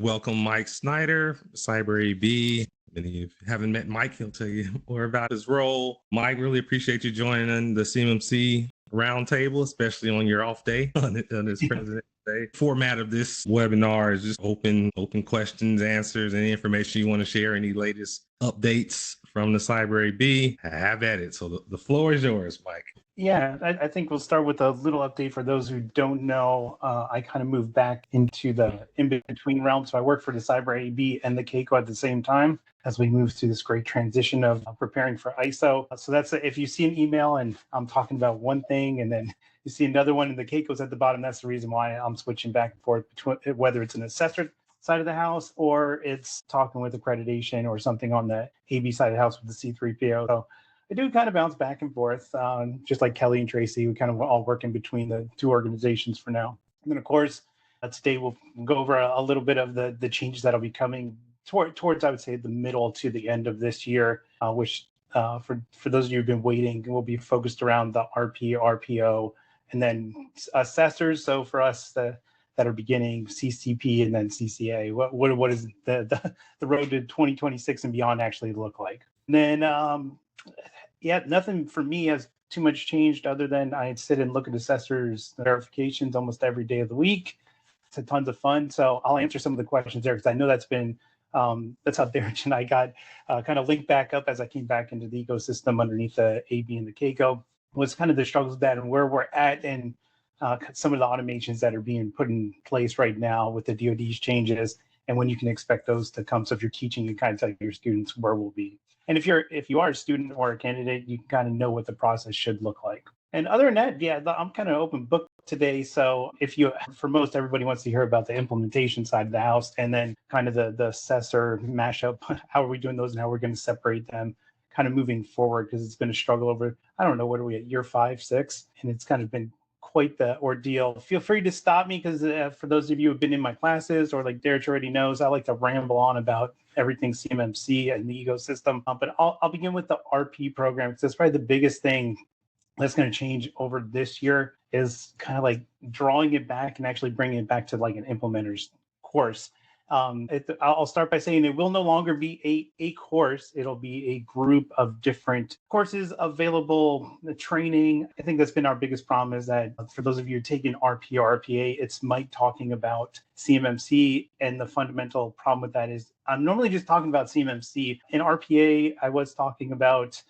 Welcome, Mike Snyder, Cyber AB. And if you haven't met Mike, he'll tell you more about his role. Mike, really appreciate you joining the CMMC Roundtable, especially on your off day on this President's Day. Format of this webinar is just open questions, answers, any information you want to share, any latest updates from the Cyber AB. Have at it. So the floor is yours, Mike. Yeah, I think we'll start with a little update for those who don't know. I kind of moved back into the in-between realm. So I work for the Cyber AB and the CAICO at the same time as we move through this great transition of preparing for ISO. So that's if you see an email and I'm talking about one thing and then you see another one and the CAICO's at the bottom, that's the reason why I'm switching back and forth between whether it's an assessor side of the house or it's talking with accreditation or something on the AB side of the house with the C3PO. So I do kind of bounce back and forth, just like Kelly and Tracy. We kind of all work in between the two organizations for now. And then, of course, today we'll go over a little bit of the changes that'll be coming towards, I would say, the middle to the end of this year, which for those of you who've been waiting, will be focused around the RP, RPO, and then assessors. So for us that are beginning CCP and then CCA, what is the road to 2026 and beyond actually look like? And then yeah, nothing for me has too much changed other than I sit and look at assessors verifications almost every day of the week. It's tons of fun. So I'll answer some of the questions there because I know that's been, that's how Derek and I got kind of linked back up as I came back into the ecosystem underneath the AB and the CAICO, was kind of the struggles of that and where we're at and some of the automations that are being put in place right now with the DoD's changes and when you can expect those to come. So if you're teaching, you kind of tell your students where we'll be. And if you are a student or a candidate, you kind of know what the process should look like. And other than that, yeah, I'm kind of open book today. So for most, everybody wants to hear about the implementation side of the house and then kind of the assessor mashup. How are we doing those and how we're going to separate them kind of moving forward? Because it's been a struggle over, I don't know, what are we at, year 5, 6? And it's kind of been quite the ordeal. Feel free to stop me because for those of you who've been in my classes or like Derek already knows, I like to ramble on about everything CMMC and the ecosystem. But I'll begin with the RP program because that's probably the biggest thing that's going to change over this year is kind of like drawing it back and actually bringing it back to like an implementer's course. I'll start by saying it will no longer be a course. It'll be a group of different courses available, the training. I think that's been our biggest problem is that for those of you taking RP or RPA, it's Mike talking about CMMC. And the fundamental problem with that is I'm normally just talking about CMMC. In RPA, I was talking about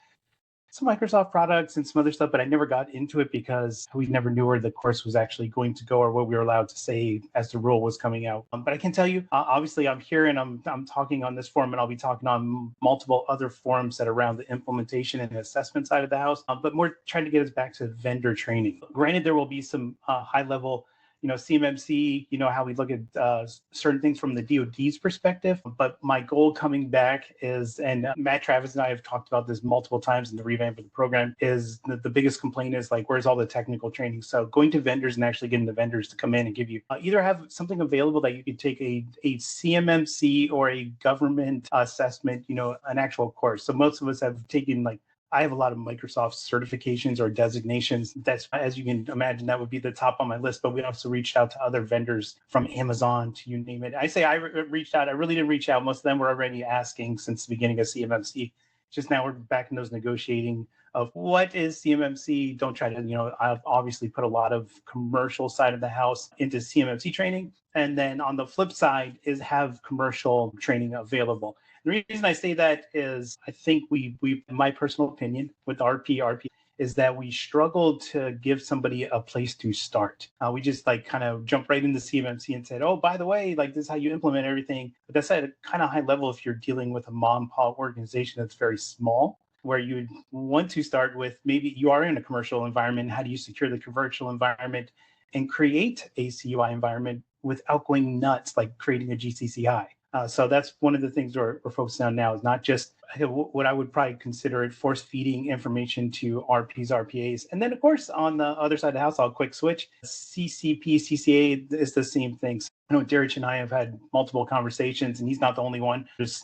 some Microsoft products and some other stuff, but I never got into it because we never knew where the course was actually going to go or what we were allowed to say as the rule was coming out. But I can tell you, obviously I'm here and I'm talking on this forum and I'll be talking on multiple other forums that are around the implementation and assessment side of the house, but more trying to get us back to vendor training. Granted, there will be some high level CMMC, how we look at certain things from the DoD's perspective. But my goal coming back is, and Matt Travis and I have talked about this multiple times in the revamp of the program, is the biggest complaint is like, where's all the technical training? So going to vendors and actually getting the vendors to come in and give you either have something available that you could take a CMMC or a government assessment, an actual course. So most of us have taken I have a lot of Microsoft certifications or designations. That's, as you can imagine, that would be the top on my list. But we also reached out to other vendors from Amazon to you name it. I say I reached out. I really didn't reach out. Most of them were already asking since the beginning of CMMC. Just now we're back in those negotiating of what is CMMC. Don't try to, I've obviously put a lot of commercial side of the house into CMMC training. And then on the flip side is have commercial training available. The reason I say that is I think we in my personal opinion, with RP is that we struggled to give somebody a place to start. We just kind of jumped right into CMMC and said, oh, by the way, this is how you implement everything. But that's at a kind of high level if you're dealing with a mom and pop organization that's very small, where you would want to start with maybe you are in a commercial environment. How do you secure the commercial environment and create a CUI environment without going nuts, like creating a GCCI? So that's one of the things we're focusing on now is not just what I would probably consider it force feeding information to RPs, RPAs. And then, of course, on the other side of the house, I'll quick switch. CCP, CCA is the same thing. I know Derek and I have had multiple conversations, and he's not the only one. There's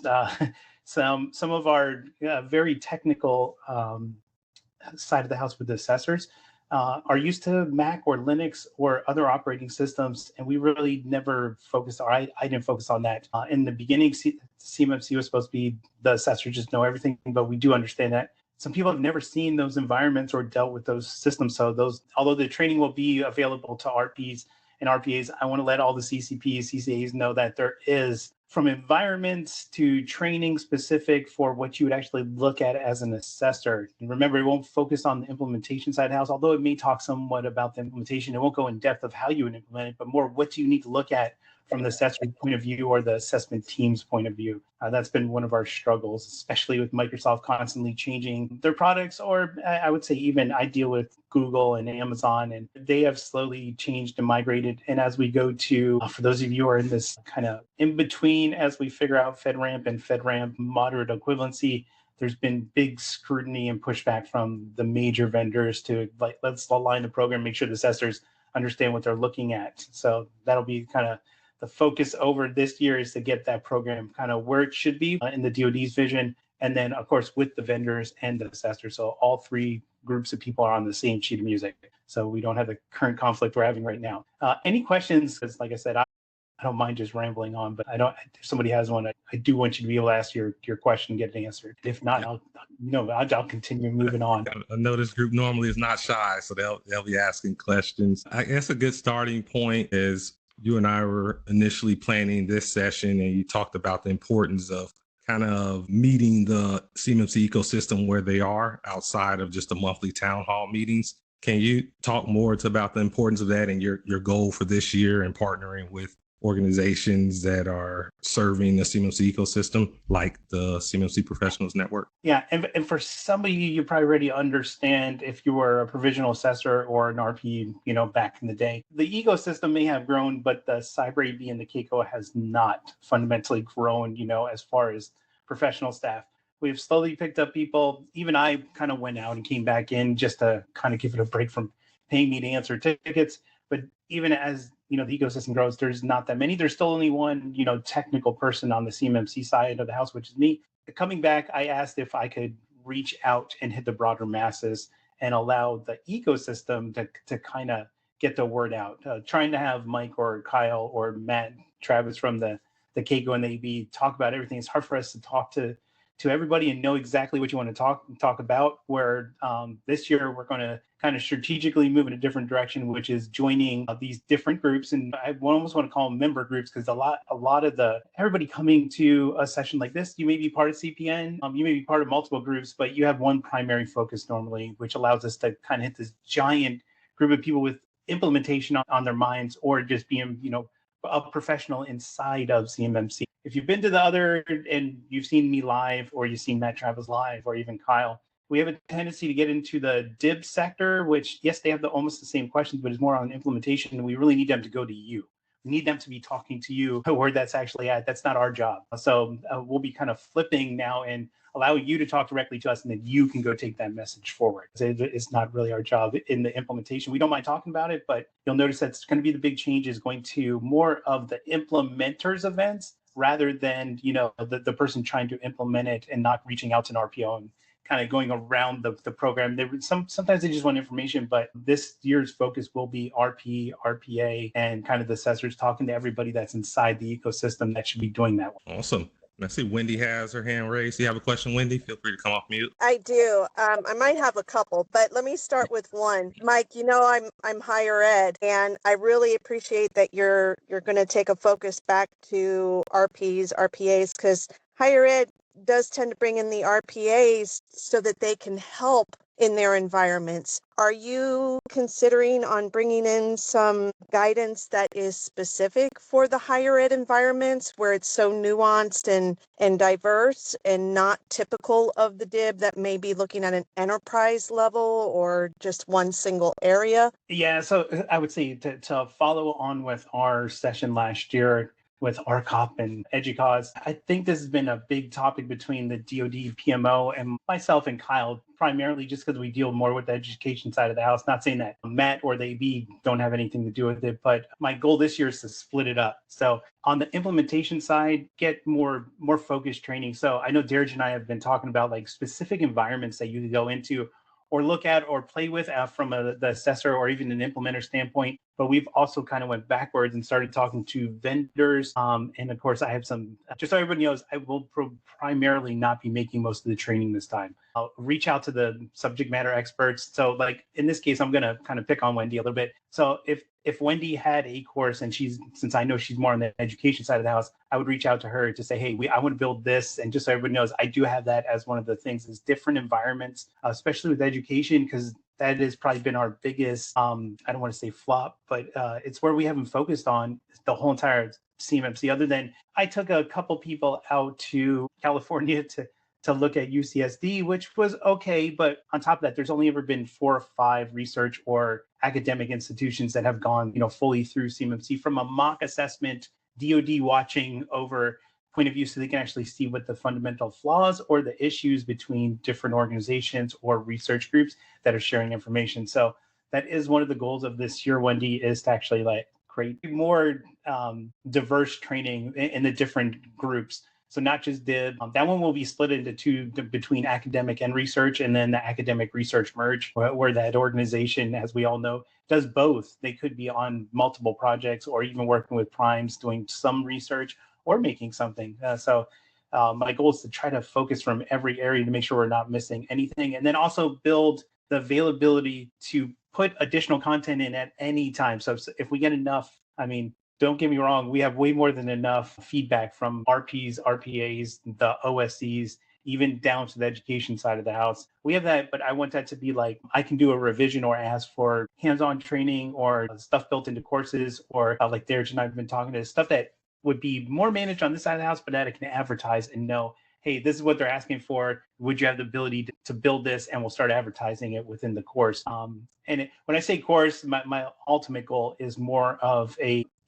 some of our very technical side of the house with the assessors. are used to Mac or Linux or other operating systems, and we really never focused, or I didn't focus on that. In the beginning, CMMC was supposed to be the assessor just know everything, but we do understand that some people have never seen those environments or dealt with those systems. So although the training will be available to RPs and RPAs, I want to let all the CCPs, CCAs know that there is, from environments to training specific for what you would actually look at as an assessor. And remember, it won't focus on the implementation side of the house, although it may talk somewhat about the implementation. It won't go in depth of how you would implement it, but more what do you need to look at from the assessor's point of view or the assessment team's point of view. That's been one of our struggles, especially with Microsoft constantly changing their products, or I would say even I deal with Google and Amazon, and they have slowly changed and migrated. And as we go to, for those of you who are in this kind of in between, as we figure out FedRAMP and FedRAMP moderate equivalency, there's been big scrutiny and pushback from the major vendors to like, let's align the program, make sure the assessors understand what they're looking at. So that'll be kind of the focus over this year, is to get that program kind of where it should be in the DoD's vision. And then, of course, with the vendors and the assessors. So all three groups of people are on the same sheet of music. So we don't have the current conflict we're having right now. Any questions? Because like I said, I don't mind just rambling on, but I don't, if somebody has one, I do want you to be able to ask your question and get it answered. If not, I'll continue moving on. I know this group normally is not shy, so they'll be asking questions. I guess a good starting point is, you and I were initially planning this session, and you talked about the importance of kind of meeting the CMMC ecosystem where they are outside of just the monthly town hall meetings. Can you talk more about the importance of that and your goal for this year and partnering with organizations that are serving the CMMC ecosystem, like the CMMC Professionals Network? Yeah, and for some of you probably already understand, if you were a provisional assessor or an RP, back in the day. The ecosystem may have grown, but the Cyber AB and the CAICO has not fundamentally grown, as far as professional staff. We've slowly picked up people. Even I kind of went out and came back in just to kind of give it a break from paying me to answer tickets. But even as the ecosystem grows, there's not that many. There's still only one, technical person on the CMMC side of the house, which is me. Coming back, I asked if I could reach out and hit the broader masses and allow the ecosystem to kind of get the word out. Trying to have Mike or Kyle or Matt, Travis from the CAICO and the AB talk about everything. It's hard for us to talk to everybody and know exactly what you want to talk about, where this year we're going to kind of strategically move in a different direction, which is joining these different groups. And I almost want to call them member groups, because a lot of everybody coming to a session like this, you may be part of CPN, you may be part of multiple groups, but you have one primary focus normally, which allows us to kind of hit this giant group of people with implementation on their minds, or just being, a professional inside of CMMC. If you've been to the other and you've seen me live, or you've seen Matt Travis live, or even Kyle, we have a tendency to get into the DIB sector, which, yes, they have almost the same questions, but it's more on implementation. And we really need them to go to you. We need them to be talking to you where that's actually at. That's not our job. So we'll be kind of flipping now and allowing you to talk directly to us, and then you can go take that message forward. It's not really our job in the implementation. We don't mind talking about it, but you'll notice that's going to be the big change, is going to more of the implementers events rather than, the person trying to implement it and not reaching out to an RPO and kind of going around the program. Sometimes they just want information, but this year's focus will be RP, RPA, and kind of the assessors talking to everybody that's inside the ecosystem that should be doing that. Awesome. I see Wendy has her hand raised. Do you have a question, Wendy? Feel free to come off mute. I do. I might have a couple, but let me start with one. Mike, I'm higher ed, and I really appreciate that you're going to take a focus back to RPs, RPAs, because higher ed does tend to bring in the RPAs so that they can help in their environments. Are you considering on bringing in some guidance that is specific for the higher ed environments, where it's so nuanced and diverse and not typical of the DIB that may be looking at an enterprise level or just one single area? Yeah, so I would say to follow on with our session last year with RCOP and EDUCAUSE, I think this has been a big topic between the DoD, PMO, and myself and Kyle, primarily just because we deal more with the education side of the house. Not saying that Matt or the AB don't have anything to do with it, but my goal this year is to split it up. So on the implementation side, get more focused training. So I know Deirdre and I have been talking about like specific environments that you could go into, or look at or play with from the assessor or even an implementer standpoint. But we've also kind of went backwards and started talking to vendors. And of course, I have some, just so everybody knows, I will primarily not be making most of the training this time. I'll reach out to the subject matter experts. So like in this case, I'm going to kind of pick on Wendy a little bit. So if Wendy had a course and since I know she's more on the education side of the house, I would reach out to her to say, hey, I want to build this. And just so everybody knows, I do have that as one of the things is different environments, especially with education, because that has probably been our biggest, I don't want to say flop, but it's where we haven't focused on the whole entire CMMC, other than I took a couple people out to California to look at UCSD, which was okay. But on top of that, there's only ever been 4 or 5 research or academic institutions that have gone, fully through CMMC from a mock assessment, DoD watching over point of view, so they can actually see what the fundamental flaws or the issues between different organizations or research groups that are sharing information. So that is one of the goals of this year, Wendy, is to actually create more diverse training in the different groups. So not just DIB, that one will be split into 2 between academic and research, and then the academic research merge, where that organization, as we all know, does both. They could be on multiple projects or even working with primes doing some research or making something. So my goal is to try to focus from every area to make sure we're not missing anything. And then also build the availability to put additional content in at any time. So if we get enough, don't get me wrong, we have way more than enough feedback from RPs, RPAs, the OSCs, even down to the education side of the house. We have that, but I want that to be I can do a revision or ask for hands-on training or stuff built into courses, or like Derek and I have been talking to, stuff that would be more managed on this side of the house, but that I can advertise and know, hey, this is what they're asking for. Would you have the ability to build this? And we'll start advertising it within the course. When I say course, my ultimate goal is more of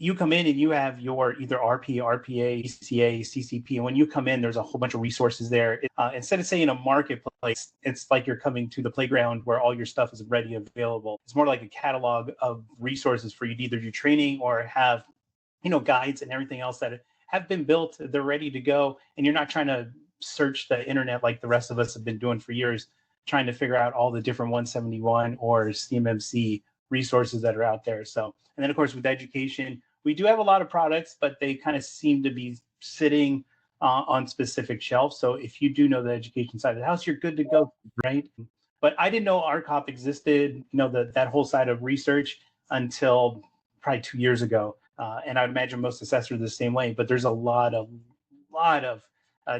you come in and you have your either RP, RPA, CCA, CCP. And when you come in, there's a whole bunch of resources there. Instead of saying a marketplace, it's like you're coming to the playground where all your stuff is ready and available. It's more like a catalog of resources for you to either do training or have guides and everything else that have been built. They're ready to go. And you're not trying to search the internet like the rest of us have been doing for years, trying to figure out all the different 171 or CMMC resources that are out there. So, and then of course with education, we do have a lot of products, but they kind of seem to be sitting on specific shelves. So if you do know the education side of the house, you're good to go, right? But I didn't know RCOP existed, that whole side of research until probably 2 years ago. And I would imagine most assessors are the same way, but there's a lot of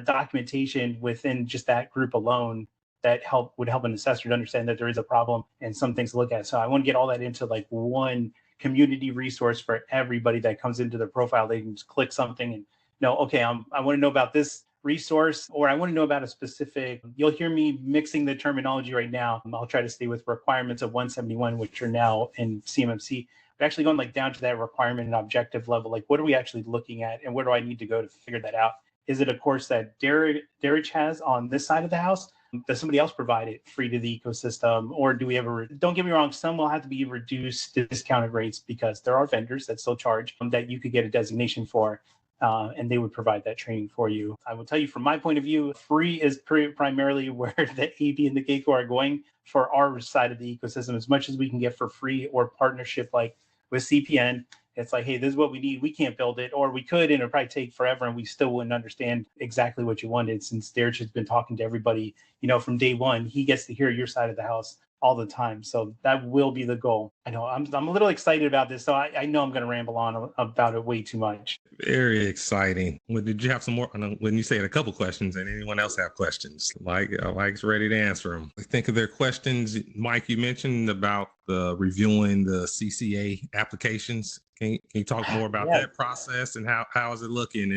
documentation within just that group alone that would help an assessor to understand that there is a problem and some things to look at. So I want to get all that into one community resource for everybody that comes into their profile. They can just click something and know, okay, I want to know about this resource, or I want to know about a specific, you'll hear me mixing the terminology right now. I'll try to stay with requirements of 171, which are now in CMMC. But actually going down to that requirement and objective level, what are we actually looking at and where do I need to go to figure that out? Is it a course that Derek has on this side of the house? Does somebody else provide it free to the ecosystem? Or do we have don't get me wrong, some will have to be reduced discounted rates because there are vendors that still charge that you could get a designation for, and they would provide that training for you. I will tell you from my point of view, free is primarily where the AB and the GEICO are going for our side of the ecosystem. As much as we can get for free or partnership with CPN, it's hey, this is what we need. We can't build it, or we could, and it'd probably take forever, and we still wouldn't understand exactly what you wanted. Since Derek has been talking to everybody, from day one, he gets to hear your side of the house all the time. So that will be the goal. I know I'm a little excited about this, so I know I'm going to ramble on about it way too much. Very exciting. Well, did you have some more? When you said a couple questions, and anyone else have questions? Mike's ready to answer them. I think of their questions. Mike, you mentioned about reviewing the CCA applications. Can you talk more about that process and how is it looking?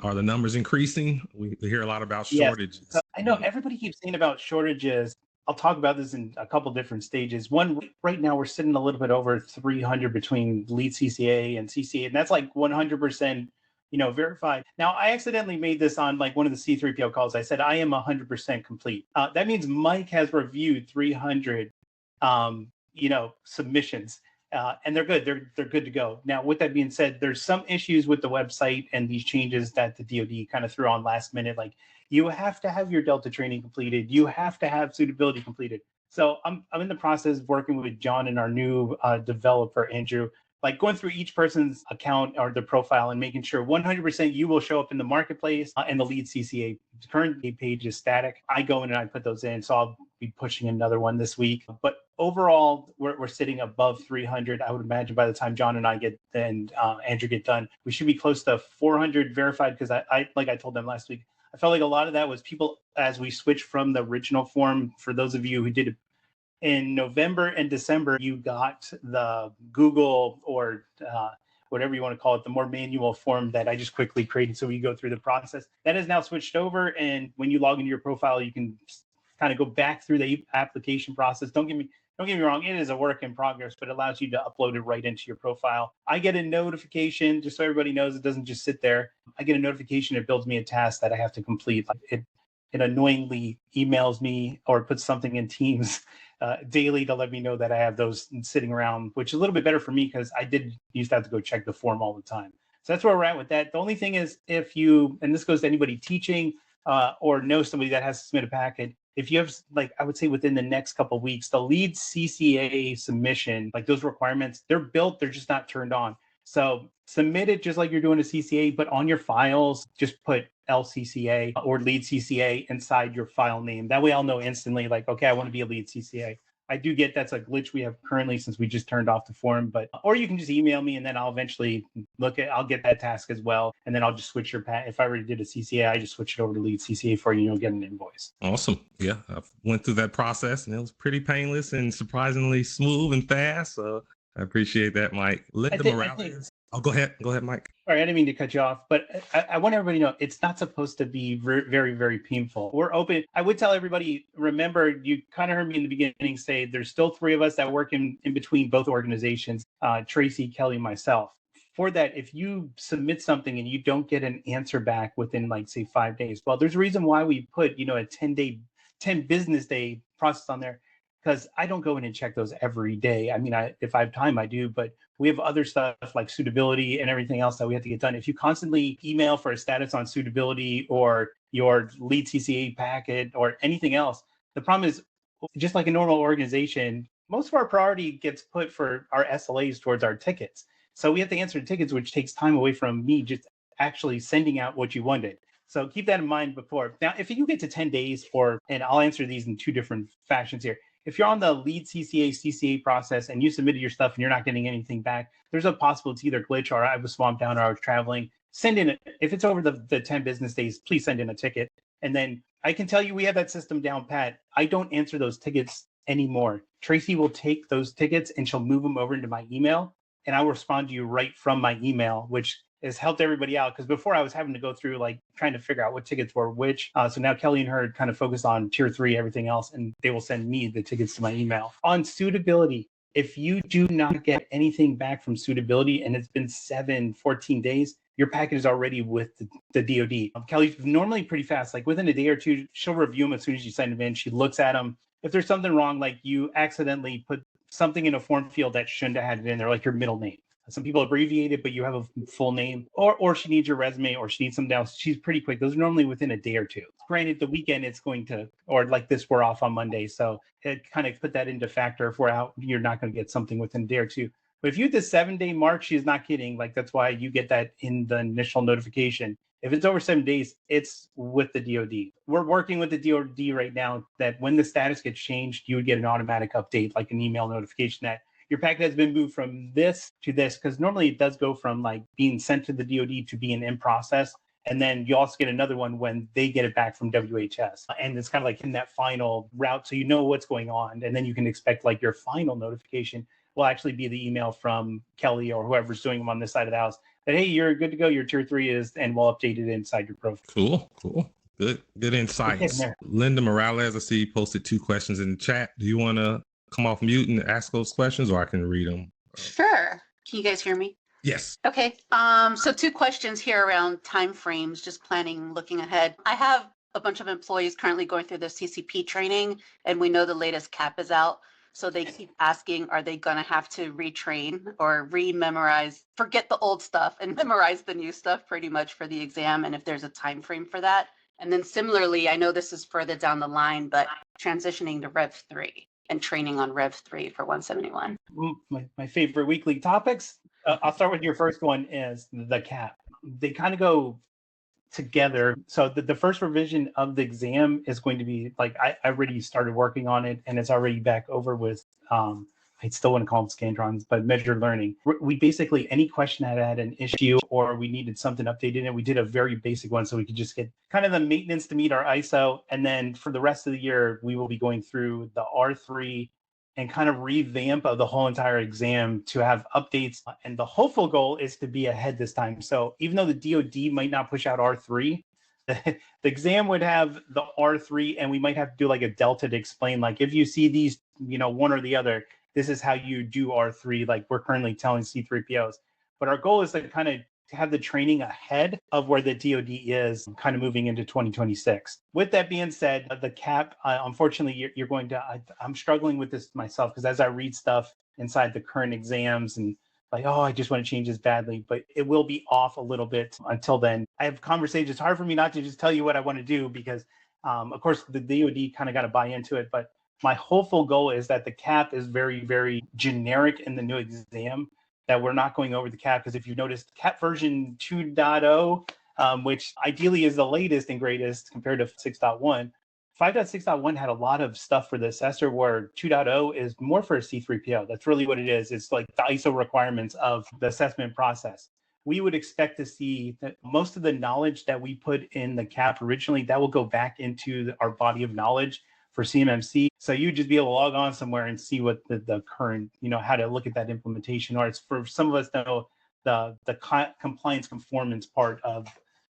Are the numbers increasing? We hear a lot about shortages. Yes. I know everybody keeps saying about shortages. I'll talk about this in a couple different stages. One, right now we're sitting a little bit over 300 between lead CCA and CCA, and that's 100%, verified. Now, I accidentally made this on one of the C3PO calls. I said I am 100% complete. That means Mike has reviewed 300, submissions. and they're good. They're good to go. Now, with that being said, there's some issues with the website and these changes that the DoD kind of threw on last minute. Like, you have to have your Delta training completed. You have to have suitability completed. So I'm in the process of working with John and our new developer, Andrew, like going through each person's account or their profile and making sure 100% you will show up in the marketplace and the lead CCA. Current page is static. I go in and I put those in. So I'll be pushing another one this week. But overall, we're sitting above 300. I would imagine by the time John and I get and Andrew get done, we should be close to 400 verified, because I like I told them last week, I felt like a lot of that was people, as we switched from the original form. For those of you who did it in November and December, you got the Google or whatever you want to call it, the more manual form that I just quickly created so you go through the process. That is now switched over, and when you log into your profile, you can kind of go back through the application process. Don't get me wrong, it is a work in progress, but it allows you to upload it right into your profile. I get a notification, just so everybody knows, it doesn't just sit there. I get a notification, it builds me a task that I have to complete. It annoyingly emails me or puts something in Teams daily to let me know that I have those sitting around, which is a little bit better for me because I did used to have to go check the form all the time. So that's where we're at with that. The only thing is, if you, and this goes to anybody teaching or know somebody that has to submit a packet, if you have, like, I would say within the next couple of weeks, the lead CCA submission, like those requirements, they're built, they're just not turned on. So submit it just like you're doing a CCA, but on your files, just put LCCA or lead CCA inside your file name. That way I'll know instantly, like, okay, I want to be a lead CCA. I do get that's a glitch we have currently since we just turned off the form, but, or you can just email me and then I'll eventually I'll get that task as well. And then I'll just switch your if I already did a CCA, I just switch it over to lead CCA for you and you'll get an invoice. Awesome. Yeah. I went through that process and it was pretty painless and surprisingly smooth and fast. So I appreciate that, Mike. Linda Morales. Oh, go ahead, Mike. Sorry, I didn't mean to cut you off, but I want everybody to know it's not supposed to be very, very painful. We're open. I would tell everybody, remember, you kind of heard me in the beginning say there's still 3 of us that work in between both organizations, Tracy, Kelly, myself. For that, if you submit something and you don't get an answer back within, like, say, 5 days, well, there's a reason why we put, a 10 business day process on there. Because I don't go in and check those every day. I mean, if I have time, I do, but we have other stuff like suitability and everything else that we have to get done. If you constantly email for a status on suitability or your lead CCA packet or anything else, the problem is, just like a normal organization, most of our priority gets put for our SLAs towards our tickets. So we have to answer tickets, which takes time away from me just actually sending out what you wanted. So keep that in mind before. Now, if you get to 10 days, and I'll answer these in 2 different fashions here. If you're on the lead CCA process and you submitted your stuff and you're not getting anything back, there's a possible it's either glitch or I was swamped down or I was traveling. Send in if it's over the 10 business days, please send in a ticket. And then I can tell you we have that system down pat. I don't answer those tickets anymore. Tracy will take those tickets and she'll move them over into my email and I will respond to you right from my email, which has helped everybody out, because before I was having to go through like trying to figure out what tickets were which. So now Kelly and her kind of focus on tier 3, everything else, and they will send me the tickets to my email. On suitability, if you do not get anything back from suitability and it's been 14 days, your packet is already with the DoD. Kelly's normally pretty fast, like within a day or 2, she'll review them as soon as you send them in. She looks at them. If there's something wrong, like you accidentally put something in a form field that shouldn't have had it in there, like your middle name. Some people abbreviate it, but you have a full name, or she needs your resume, or she needs something else. She's pretty quick. Those are normally within a day or 2. Granted, the weekend it's going to, or like this, we're off on Monday. So it kind of put that into factor. If we're out, you're not going to get something within a day or 2. But if you hit the 7-day mark, she's not kidding. Like, that's why you get that in the initial notification. If it's over 7 days, it's with the DoD. We're working with the DoD right now that when the status gets changed, you would get an automatic update, like an email notification that your packet has been moved from this to this, because normally it does go from like being sent to the DoD to being in process. And then you also get another one when they get it back from WHS. And it's kind of like in that final route. So you know what's going on. And then you can expect like your final notification will actually be the email from Kelly or whoever's doing them on this side of the house that, hey, you're good to go. Your tier 3 is, and we'll update it inside your profile. Cool. Good insights. Linda Morales, I see you posted 2 questions in the chat. Do you want to come off mute and ask those questions, or I can read them? Sure. Can you guys hear me? Yes. Okay. So 2 questions here around timeframes, just planning, looking ahead. I have a bunch of employees currently going through the CCP training, and we know the latest cap is out. So they keep asking, are they going to have to retrain or re-memorize, forget the old stuff and memorize the new stuff pretty much for the exam, and if there's a time frame for that. And then similarly, I know this is further down the line, but transitioning to Rev 3 and training on Rev 3 for 171. My favorite weekly topics. I'll start with your first one is the CAP. They kind of go together. So the first revision of the exam is going to be like, I already started working on it and it's already back over with, I still want to call them Scantrons, but measured learning. We basically, any question that had an issue or we needed something updated, and we did a very basic one so we could just get kind of the maintenance to meet our ISO. And then for the rest of the year, we will be going through the R3 and kind of revamp of the whole entire exam to have updates. And the hopeful goal is to be ahead this time. So even though the DoD might not push out R3, the exam would have the R3, and we might have to do like a delta to explain, like, if you see these, one or the other, this is how you do R3, like we're currently telling C3POs. But our goal is to kind of have the training ahead of where the DoD is kind of moving into 2026. With that being said, the CAP, unfortunately, you're going to, I'm struggling with this myself, because as I read stuff inside the current exams and like, oh, I just want to change this badly, but it will be off a little bit until then. I have conversations. It's hard for me not to just tell you what I want to do because, of course, the DoD kind of got to buy into it. But my hopeful goal is that the CAP is very, very generic in the new exam, that we're not going over the CAP, because if you noticed, CAP version 2.0, which ideally is the latest and greatest compared to 6.1, 5.6.1 had a lot of stuff for the assessor, where 2.0 is more for a C3PO. That's really what it is. It's like the ISO requirements of the assessment process. We would expect to see that most of the knowledge that we put in the CAP originally, that will go back into our body of knowledge for CMMC. So you just be able to log on somewhere and see what the current, how to look at that implementation, or it's for some of us to know the compliance conformance part of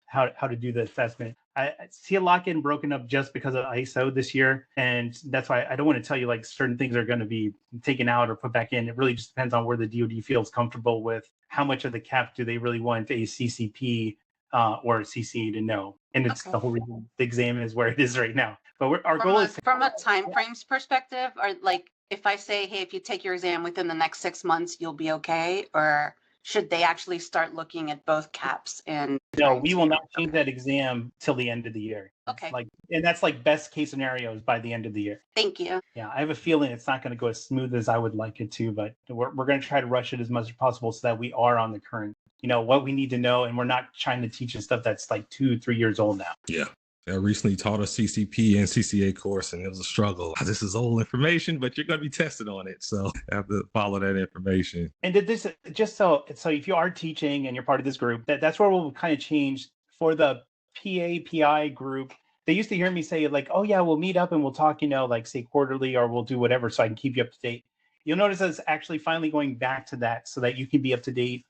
how to do the assessment. I see a lot getting broken up just because of ISO this year. And that's why I don't want to tell you like certain things are going to be taken out or put back in. It really just depends on where the DoD feels comfortable with how much of the CAP do they really want a CCP or a CCA to know. And it's the whole reason the exam is where it is right now. But our goal is from a time frames perspective, or like if I say, hey, if you take your exam within the next 6 months, you'll be okay, or should they actually start looking at both CAPs? And no, we will not change that exam till the end of the year. Okay. And that's like best case scenarios by the end of the year. Thank you. Yeah, I have a feeling it's not going to go as smooth as I would like it to, but we're going to try to rush it as much as possible so that we are on the current, what we need to know, and we're not trying to teach stuff that's like 2-3 years old now. Yeah. I recently taught a CCP and CCA course, and it was a struggle. This is old information, but you're going to be tested on it. So I have to follow that information. And did this just so if you are teaching and you're part of this group, that's where we'll kind of change for the PI group. They used to hear me say like, oh yeah, we'll meet up and we'll talk, like say quarterly, or we'll do whatever so I can keep you up to date. You'll notice us actually finally going back to that so that you can be up to date.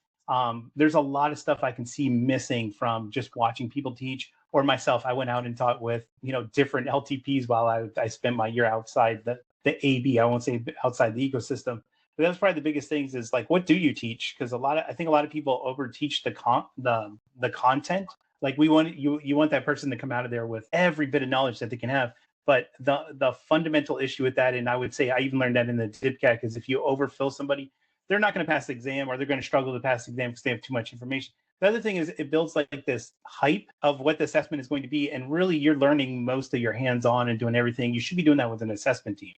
There's a lot of stuff I can see missing from just watching people teach, or myself. I went out and taught with, different LTPs while I spent my year outside the AB. I won't say outside the ecosystem, but that's probably the biggest things is like, what do you teach? Because I think a lot of people over teach the content. Like you want that person to come out of there with every bit of knowledge that they can have. But the fundamental issue with that, and I would say I even learned that in the DIPCAC, is if you overfill somebody, they're not going to pass the exam, or they're going to struggle to pass the exam because they have too much information. The other thing is it builds like this hype of what the assessment is going to be. And really you're learning most of your hands-on and doing everything. You should be doing that with an assessment team,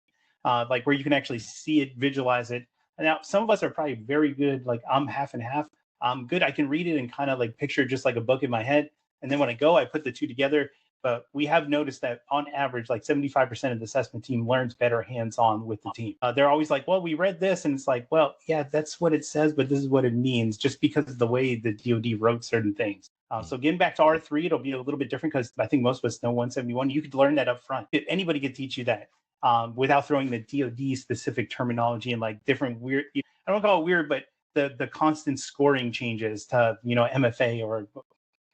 like where you can actually see it, visualize it. And now some of us are probably very good. Like I'm half and half. I'm good. I can read it and kind of like picture just like a book in my head. And then when I go, I put the two together. But we have noticed that on average, like 75% of the assessment team learns better hands-on with the team. They're always like, well, we read this. And it's like, well, yeah, that's what it says, but this is what it means, just because of the way the DoD wrote certain things. So getting back to R3, it'll be a little bit different because I think most of us know 171. You could learn that up front. Anybody could teach you that without throwing the DoD specific terminology and like different weird, I don't call it weird, but the constant scoring changes to, MFA or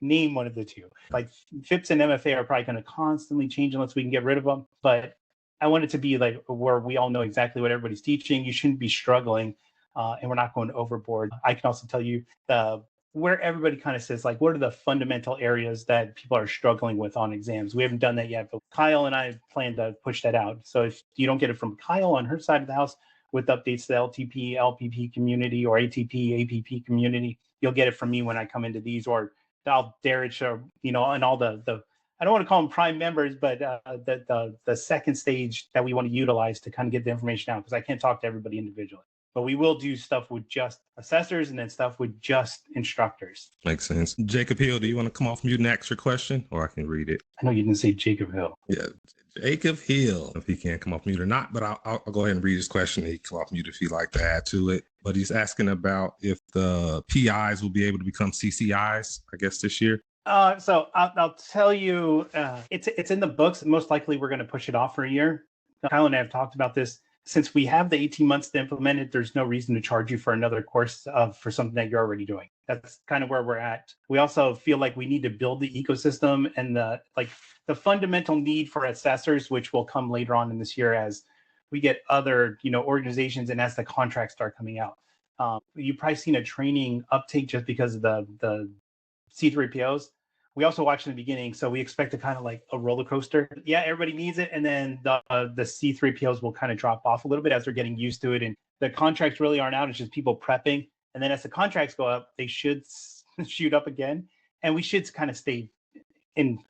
name one of the two. Like FIPS and MFA are probably going to constantly change unless we can get rid of them. But I want it to be like where we all know exactly what everybody's teaching. You shouldn't be struggling, and we're not going overboard. I can also tell you the where everybody kind of says, like, what are the fundamental areas that people are struggling with on exams? We haven't done that yet, but Kyle and I plan to push that out. So if you don't get it from Kyle on her side of the house with updates to the LTP, LPP community or ATP, APP community, you'll get it from me when I come into these, or I'll Darich, or, and all the I don't want to call them prime members, but the second stage that we want to utilize to kind of get the information out, because I can't talk to everybody individually. But we will do stuff with just assessors and then stuff with just instructors. Makes sense. Jacob Hill, do you want to come off mute and ask your question, or I can read it? I know you didn't say Jacob Hill. Yeah, Jacob Hill, if he can't come off mute or not, but I'll go ahead and read his question. He can come off mute if he'd like to add to it. But he's asking about if the PIs will be able to become CCIs, I guess, this year. So I'll tell you, it's in the books. Most likely we're going to push it off for a year. Kyle and I have talked about this. Since we have the 18 months to implement it, there's no reason to charge you for another course for something that you're already doing. That's kind of where we're at. We also feel like we need to build the ecosystem and the fundamental need for assessors, which will come later on in this year as we get other organizations and as the contracts start coming out. You've probably seen a training uptake just because of the C3POs. We also watched in the beginning, so we expect a kind of like a roller coaster. Yeah, everybody needs it, and then the C3POs will kind of drop off a little bit as they're getting used to it, and the contracts really aren't out. It's just people prepping, and then as the contracts go up, they should shoot up again, and we should kind of stay in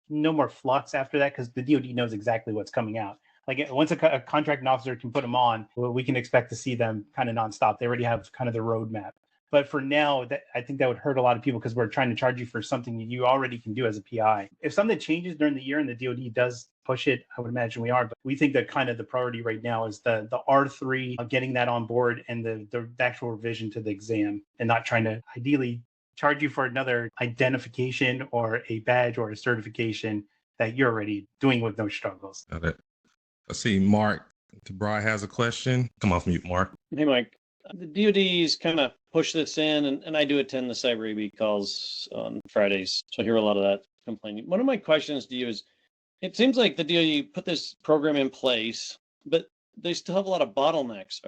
no more flux after that, because the DoD knows exactly what's coming out. Like once a contracting officer can put them on, we can expect to see them kind of nonstop. They already have kind of the roadmap. But for now, I think that would hurt a lot of people because we're trying to charge you for something that you already can do as a PI. If something changes during the year and the DoD does push it, I would imagine we are. But we think that kind of the priority right now is the R3, getting that on board, and the actual revision to the exam, and not trying to ideally charge you for another identification or a badge or a certification that you're already doing with no struggles. Got it. I see Mark DeBry has a question. Come off mute, Mark. Hey, Mike. The DoD's kind of push this in, and I do attend the Cyber AB calls on Fridays, so I hear a lot of that complaining. One of my questions to you is, it seems like the DoD put this program in place, but they still have a lot of bottlenecks.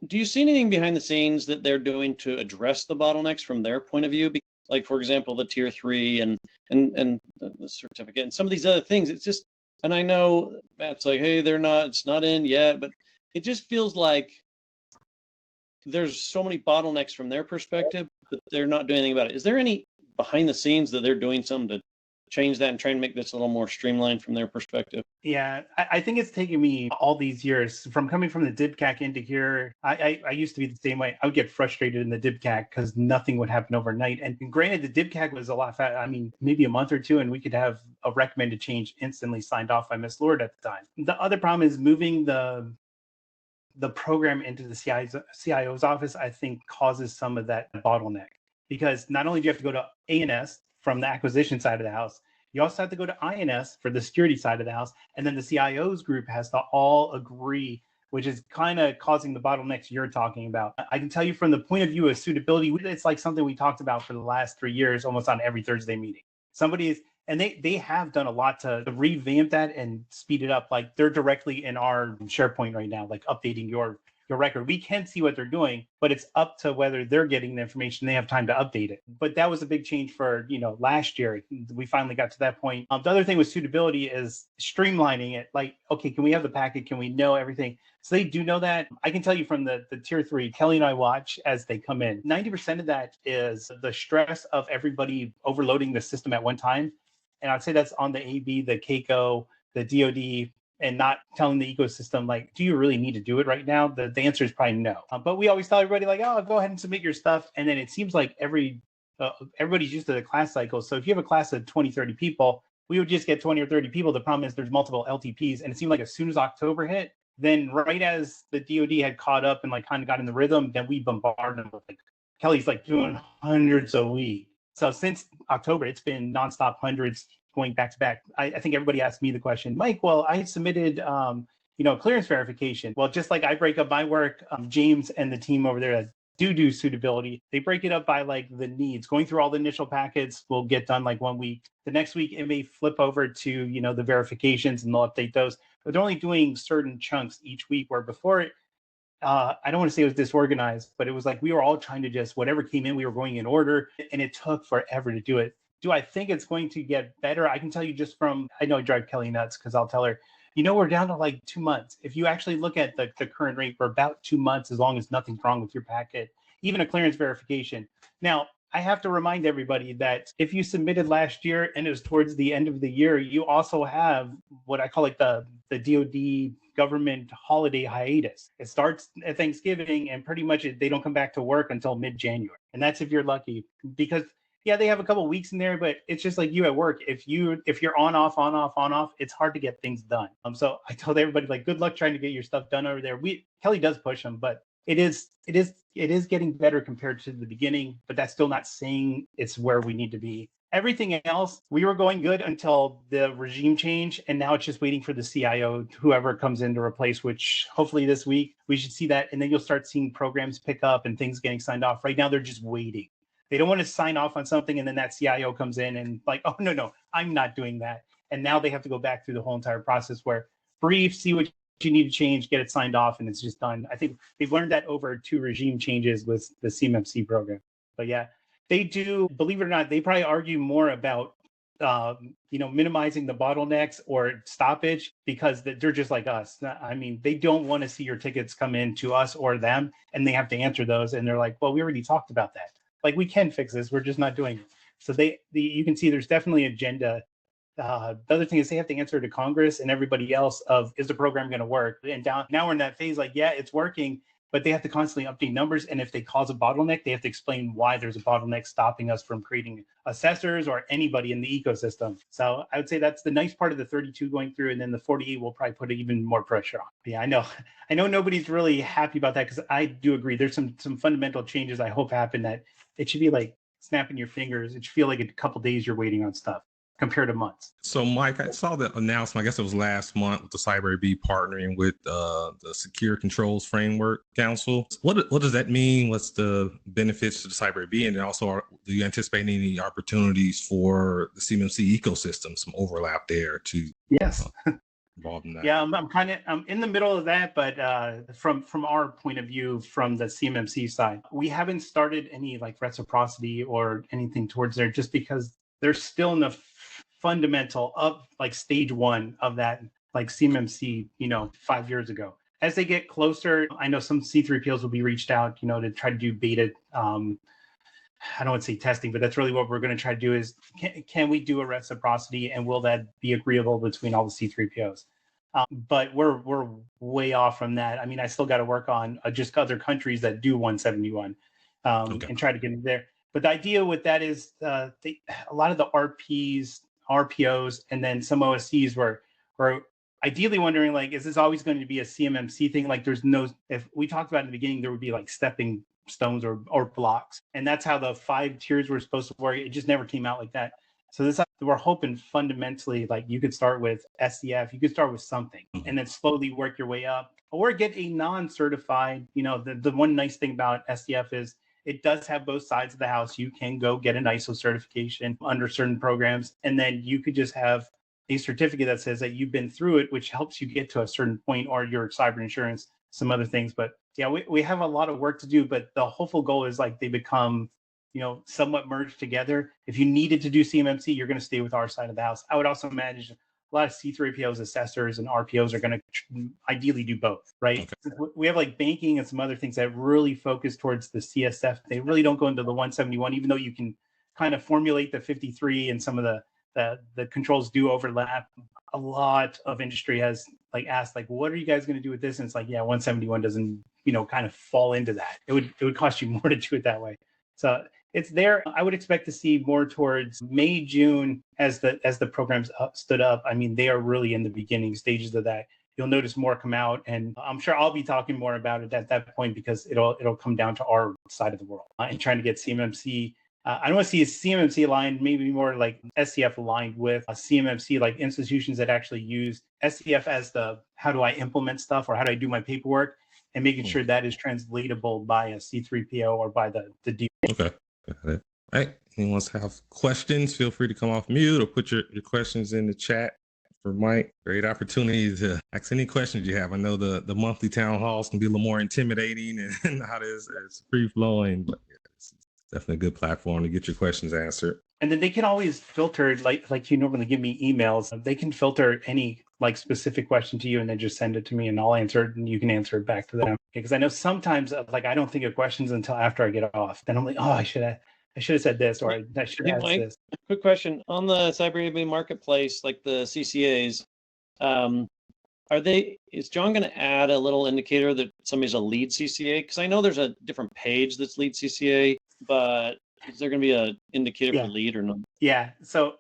Do you see anything behind the scenes that they're doing to address the bottlenecks from their point of view? Like, for example, the Tier 3 and the certificate and some of these other things. It's just, and I know Matt's like, hey, it's not in yet, but it just feels like there's so many bottlenecks from their perspective, but they're not doing anything about it. Is there any behind the scenes that they're doing something to change that and try and make this a little more streamlined from their perspective? Yeah, I think it's taken me all these years from coming from the DIBCAC into here. I used to be the same way. I would get frustrated in the DIBCAC because nothing would happen overnight. And granted, the DIBCAC was a lot fast. I mean, maybe a month or two, and we could have a recommended change instantly signed off by Ms. Lord at the time. The other problem is moving the program into the CIO's office, I think, causes some of that bottleneck, because not only do you have to go to A&S from the acquisition side of the house, you also have to go to INS for the security side of the house, and then the CIO's group has to all agree, which is kind of causing the bottlenecks you're talking about. I can tell you from the point of view of suitability, it's like something we talked about for the last 3 years, almost on every Thursday meeting. And they have done a lot to revamp that and speed it up. Like, they're directly in our SharePoint right now, like updating your record. We can see what they're doing, but it's up to whether they're getting the information. They have time to update it. But that was a big change for, last year. We finally got to that point. The other thing with suitability is streamlining it. Like, okay, can we have the packet? Can we know everything? So they do know that. I can tell you from the Tier 3, Kelly and I watch as they come in. 90% of that is the stress of everybody overloading the system at one time. And I'd say that's on the AB, the CAICO, the DoD, and not telling the ecosystem, like, do you really need to do it right now? The answer is probably no. But we always tell everybody, like, oh, go ahead and submit your stuff. And then it seems like everybody's used to the class cycle. So if you have a class of 20, 30 people, we would just get 20 or 30 people. The problem is there's multiple LTPs. And it seemed like as soon as October hit, then right as the DoD had caught up and like kind of got in the rhythm, then we bombarded them with, like, Kelly's like doing hundreds a week. So since October, it's been nonstop hundreds going back to back. I think everybody asked me the question, Mike, well, I submitted, clearance verification. Well, just like I break up my work, James and the team over there that do suitability, they break it up by like the needs. Going through all the initial packets will get done like 1 week. The next week, it may flip over to, the verifications, and they'll update those. But they're only doing certain chunks each week, where before I don't want to say it was disorganized, but it was like we were all trying to just whatever came in, we were going in order, and it took forever to do it. Do I think it's going to get better? I can tell you just from, I know I drive Kelly nuts because I'll tell her, we're down to like 2 months. If you actually look at the current rate, we're about 2 months as long as nothing's wrong with your packet, even a clearance verification. Now, I have to remind everybody that if you submitted last year and it was towards the end of the year, you also have what I call like the DoD government holiday hiatus. It starts at Thanksgiving and pretty much they don't come back to work until mid-January. And that's if you're lucky, because yeah, they have a couple of weeks in there, but it's just like you at work. If you're on, off, it's hard to get things done. So I told everybody, like, good luck trying to get your stuff done over there. Kelly does push them, but it is getting better compared to the beginning, but that's still not saying it's where we need to be. Everything else, we were going good until the regime change, and now it's just waiting for the CIO, whoever comes in to replace, which hopefully this week we should see that, and then you'll start seeing programs pick up and things getting signed off. Right now, they're just waiting. They don't want to sign off on something, and then that CIO comes in and like, oh, no, I'm not doing that. And now they have to go back through the whole entire process where brief, see what you need to change, get it signed off, and it's just done. I think they've learned that over 2 regime changes with the CMMC program. But yeah, they do, believe it or not, they probably argue more about minimizing the bottlenecks or stoppage because they're just like us. I mean, they don't want to see your tickets come in to us or them, and they have to answer those. And they're like, well, we already talked about that. Like, we can fix this, we're just not doing it. So you can see there's definitely agenda. The other thing is they have to answer to Congress and everybody else of, is the program going to work? And now we're in that phase, like, yeah, it's working, but they have to constantly update numbers. And if they cause a bottleneck, they have to explain why there's a bottleneck stopping us from creating assessors or anybody in the ecosystem. So I would say that's the nice part of the 32 going through, and then the 48 will probably put even more pressure on. But yeah, I know nobody's really happy about that, because I do agree there's some fundamental changes I hope happen that it should be like snapping your fingers. It should feel like a couple days you're waiting on stuff compared to months. So, Mike, I saw the announcement, I guess it was last month, with the CyberAB partnering with the Secure Controls Framework Council. What does that mean? What's the benefits to the CyberAB? And then also, do you anticipate any opportunities for the CMMC ecosystem, some overlap there to Yes. involved in that? Yeah, I'm in the middle of that, but from our point of view, from the CMMC side, we haven't started any like reciprocity or anything towards there, just because there's still in the fundamental of like stage 1 of that, like CMMC, 5 years ago. As they get closer, I know some C3POs will be reached out, to try to do beta. I don't want to say testing, but that's really what we're going to try to do is, can we do a reciprocity, and will that be agreeable between all the C3POs? But we're way off from that. I mean, I still got to work on just other countries that do 171 and try to get in there. But the idea with that is a lot of the RPs, RPOs, and then some OSCs were ideally wondering, like, is this always going to be a CMMC thing? Like, if we talked about in the beginning, there would be like stepping stones or blocks. And that's how the 5 tiers were supposed to work. It just never came out like that. So we're hoping fundamentally, like, you could start with SCF, you could start with something, and then slowly work your way up, or get a non-certified. The one nice thing about SCF is it does have both sides of the house. You can go get an ISO certification under certain programs, and then you could just have a certificate that says that you've been through it, which helps you get to a certain point, or your cyber insurance, some other things. But yeah, we have a lot of work to do, but the hopeful goal is like they become, somewhat merged together. If you needed to do CMMC, you're going to stay with our side of the house. I would also imagine a lot of C3POs, assessors, and RPOs are going to ideally do both, right? Okay. We have like banking and some other things that really focus towards the CSF. They really don't go into the 171, even though you can kind of formulate the 53 and some of the controls do overlap. A lot of industry has like asked, like, what are you guys going to do with this? And it's like, yeah, 171 doesn't, kind of fall into that. It would cost you more to do it that way. So it's there. I would expect to see more towards May, June as the programs stood up. I mean, they are really in the beginning stages of that. You'll notice more come out, and I'm sure I'll be talking more about it at that point, because it'll come down to our side of the world and trying to get CMMC. I don't want to see a CMMC aligned, maybe more like SCF aligned with a CMMC, like institutions that actually use SCF as the, how do I implement stuff, or how do I do my paperwork, and making sure that is translatable by a C3PO or by the D. Okay. Got it. All right. Anyone have questions, feel free to come off mute or put your questions in the chat. for Mike. Great opportunity to ask any questions you have. I know the monthly town halls can be a little more intimidating and not as free flowing, but yeah, it's definitely a good platform to get your questions answered. And then they can always filter, like you normally give me emails. They can filter any like specific question to you and then just send it to me and I'll answer it and you can answer it back to them. Because I know sometimes like I don't think of questions until after I get off. Then I'm like, oh, I should have said this or I should have asked this. Quick question on the cyber AB marketplace, like the CCAs. Is John going to add a little indicator that somebody's a lead CCA? Because I know there's a different page that's lead CCA, but is there going to be an indicator for lead or not? Yeah. So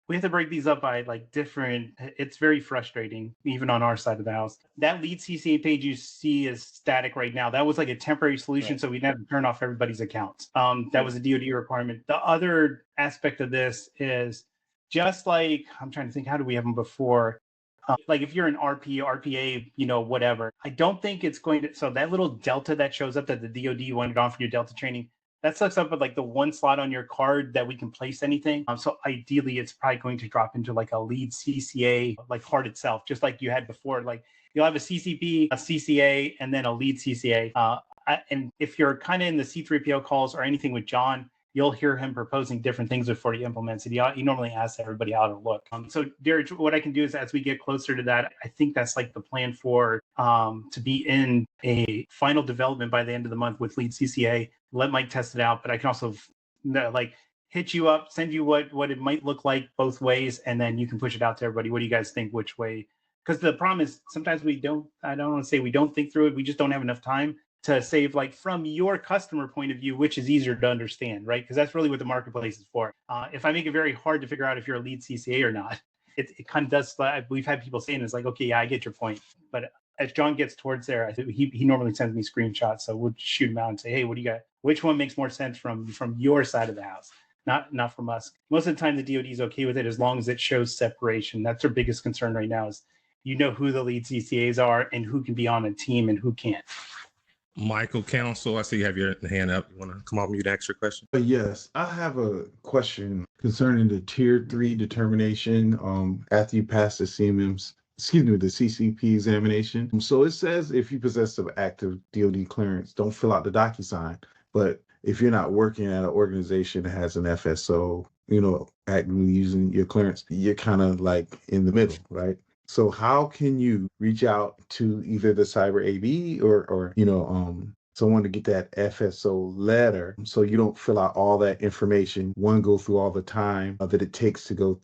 we have to break these up by like different. It's very frustrating, even on our side of the house. That lead CCA page you see is static right now. That was like a temporary solution, right. So we didn't have to turn off everybody's accounts. That was a DoD requirement. The other aspect of this is just like, I'm trying to think, how do we have them before? Like if you're an RP, RPA, whatever. I don't think it's going to. So that little delta that shows up that the DoD wanted on for your Delta training. That sucks up with like the one slot on your card that we can place anything. So ideally, it's probably going to drop into like a lead CCA, like card itself, just like you had before. Like you'll have a CCP, a CCA, and then a lead CCA. And if you're kind of in the C3PO calls or anything with John, you'll hear him proposing different things before he implements it. He normally asks everybody how to look. So, Derek, what I can do is as we get closer to that, I think that's like the plan for to be in a final development by the end of the month with lead CCA. Let Mike test it out, but I can also like hit you up, send you what it might look like both ways, and then you can push it out to everybody. What do you guys think? Which way? Because the problem is sometimes I don't want to say we don't think through it. We just don't have enough time to save like from your customer point of view, which is easier to understand, right? Because that's really what the marketplace is for. If I make it very hard to figure out if you're a lead CCA or not, it kind of does. We've had people saying it's like, okay, yeah, I get your point. But as John gets towards there, I think he normally sends me screenshots. So we'll shoot him out and say, hey, what do you got? Which one makes more sense from your side of the house? Not from us. Most of the time, the DoD is okay with it as long as it shows separation. That's our biggest concern right now is who the lead CCAs are and who can be on a team and who can't. Michael Counsel, I see you have your hand up. You want to come off mute and ask your question? Yes, I have a question concerning the Tier 3 determination after you pass the the CCP examination. So it says if you possess an active DoD clearance, don't fill out the DocuSign. But if you're not working at an organization that has an FSO, actively using your clearance, you're kind of like in the middle, right? So how can you reach out to either the cyber AB or someone to get that FSO letter so you don't fill out all that information, go through all the time that it takes to go,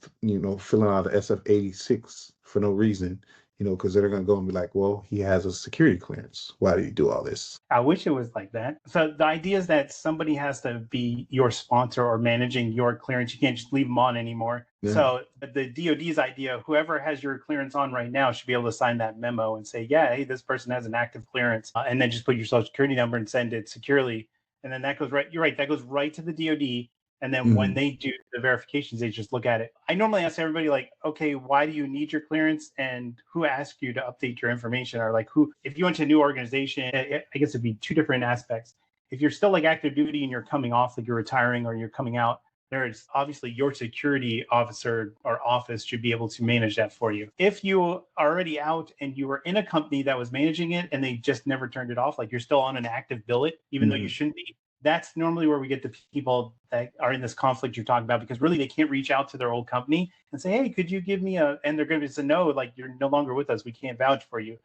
filling out the SF-86 for no reason, because they're going to go and be like, well, he has a security clearance. Why do you do all this? I wish it was like that. So the idea is that somebody has to be your sponsor or managing your clearance. You can't just leave them on anymore. Yeah. So the DoD's idea, whoever has your clearance on right now should be able to sign that memo and say, yeah, hey, this person has an active clearance, and then just put your social security number and send it securely. And then that goes right. You're right. That goes right to the DoD. And then when they do the verifications, they just look at it. I normally ask everybody like, okay, why do you need your clearance and who asked you to update your information? Or like if you went to a new organization, I guess it'd be two different aspects. If you're still like active duty and you're coming off, like you're retiring or you're coming out, there's obviously your security officer or office should be able to manage that for you. If you are already out and you were in a company that was managing it and they just never turned it off, like you're still on an active billet, even though you shouldn't be, that's normally where we get the people that are in this conflict you're talking about, because really they can't reach out to their old company and say, hey, could you give me and they're going to say, no, like you're no longer with us. We can't vouch for you.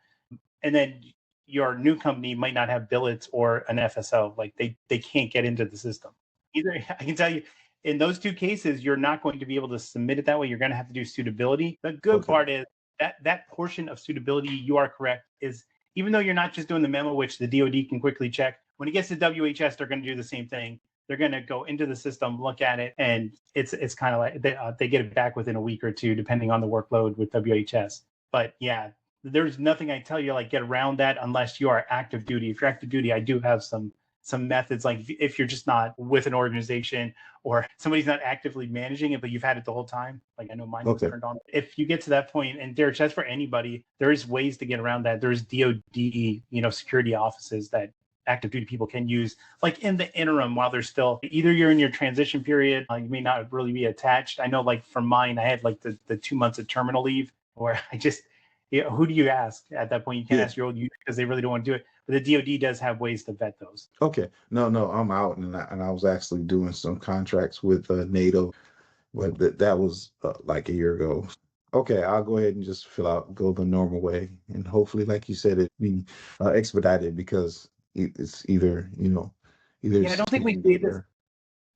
And then your new company might not have billets or an FSO. Like they can't get into the system. Either I can tell you in those two cases, you're not going to be able to submit it that way. You're going to have to do suitability. The good part is that portion of suitability, you are correct, is even though you're not just doing the memo, which the DoD can quickly check, when it gets to WHS, they're going to do the same thing. They're going to go into the system, look at it, and it's kind of like they get it back within a week or two, depending on the workload with WHS. But yeah, there's nothing I tell you like get around that unless you are active duty. If you're active duty, I do have some methods, like if you're just not with an organization or somebody's not actively managing it, but you've had it the whole time. Like I know mine was turned on. If you get to that point, and Derek, that's for anybody, there is ways to get around that. There's DoD, security offices that active duty people can use, like in the interim while they're still, either you're in your transition period, you may not really be attached. I know like for mine, I had like the 2 months of terminal leave where I just, who do you ask at that point? You can't ask your old user because they really don't want to do it. But the DoD does have ways to vet those. Okay. No, I'm out, and I was actually doing some contracts with NATO, but that was like a year ago. Okay, I'll go ahead and just go the normal way, and hopefully, like you said, it be expedited, because it's either Yeah, I don't think we say this.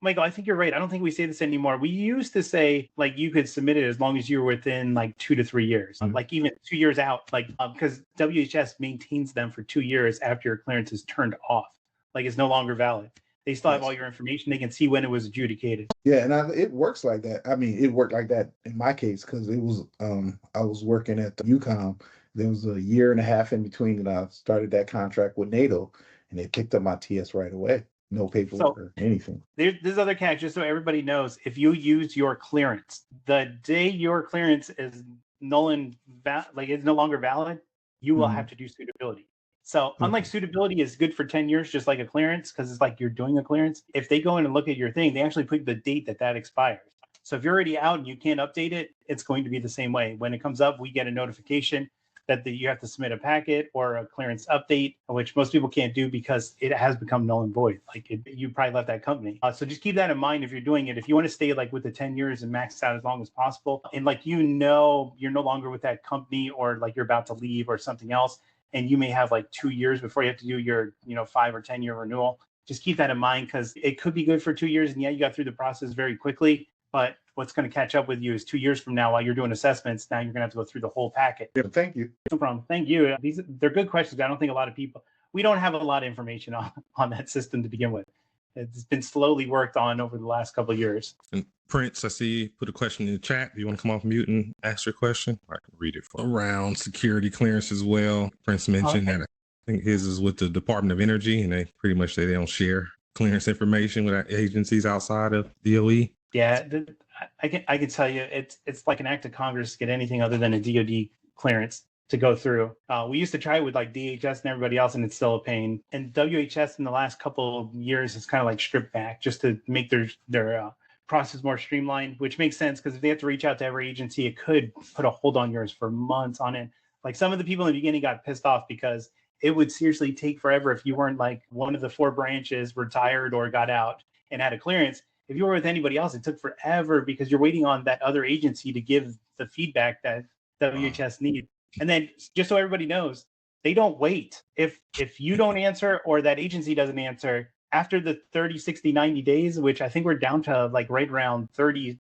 Michael, I think you're right. I don't think we say this anymore. We used to say like you could submit it as long as you were within like 2 to 3 years, like even 2 years out, like because WHS maintains them for 2 years after your clearance is turned off, like it's no longer valid. They still have all your information. They can see when it was adjudicated. Yeah, and it works like that. I mean, it worked like that in my case because it was I was working at the UCOM. There was a year and a half in between, and I started that contract with NATO, and they picked up my TS right away. No paperwork or anything. There's other catch, just so everybody knows. If you use your clearance, the day your clearance is it's no longer valid, you will have to do suitability. So unlike suitability is good for 10 years, just like a clearance, because it's like you're doing a clearance. If they go in and look at your thing, they actually put the date that expires. So if you're already out and you can't update it, it's going to be the same way. When it comes up, we get a notification that you have to submit a packet or a clearance update, which most people can't do because it has become null and void. You probably left that company. So just keep that in mind if you're doing it. If you want to stay like with the 10 years and max out as long as possible, and like you're no longer with that company, or like you're about to leave or something else, and you may have like 2 years before you have to do your 5 or 10 year renewal. Just keep that in mind, because it could be good for 2 years, and yeah, you got through the process very quickly. But what's going to catch up with you is 2 years from now, while you're doing assessments, now you're going to have to go through the whole packet. Yeah, thank you. No problem. Thank you. They're good questions. I don't think a lot of people, we don't have a lot of information on that system to begin with. It's been slowly worked on over the last couple of years. And Prince, I see you put a question in the chat. Do you want to come off mute and ask your question? I can read it around security clearance as well. Prince mentioned that I think his is with the Department of Energy, and they pretty much say they don't share clearance information with agencies outside of DOE. Yeah, I can tell you it's like an act of Congress to get anything other than a DoD clearance to go through. We used to try it with like DHS and everybody else, and it's still a pain. And WHS in the last couple of years has kind of like stripped back just to make their process more streamlined, which makes sense, because if they have to reach out to every agency, it could put a hold on yours for months on it. Like some of the people in the beginning got pissed off because it would seriously take forever if you weren't like one of the 4 branches, retired or got out and had a clearance. If you were with anybody else, it took forever because you're waiting on that other agency to give the feedback that WHS needs. And then just so everybody knows, they don't wait. If you don't answer or that agency doesn't answer, after the 30, 60, 90 days, which I think we're down to like right around 30,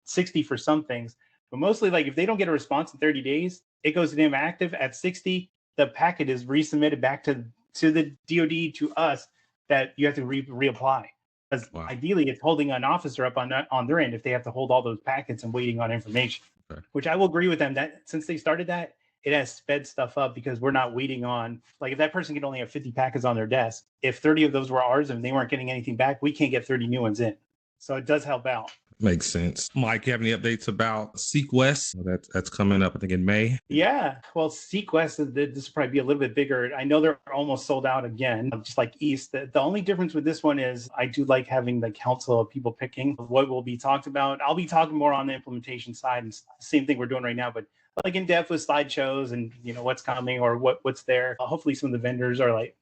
60 for some things, but mostly like if they don't get a response in 30 days, it goes inactive. At 60, the packet is resubmitted back to the DoD, to us, that you have to reapply. Because ideally, it's holding an officer up on their end if they have to hold all those packets and waiting on information, which I will agree with them that since they started that, it has sped stuff up, because we're not waiting on, like if that person can only have 50 packets on their desk, if 30 of those were ours and they weren't getting anything back, we can't get 30 new ones in. So it does help out. Makes sense. Mike, you have any updates about SeqWest? That's coming up, I think, in May. Yeah, well, SeqWest, this will probably be a little bit bigger. I know they're almost sold out again, just like East. The only difference with this one is I do like having the council of people picking what will be talked about. I'll be talking more on the implementation side, and same thing we're doing right now, but like in depth with slideshows and what's coming or what's there. Hopefully some of the vendors are like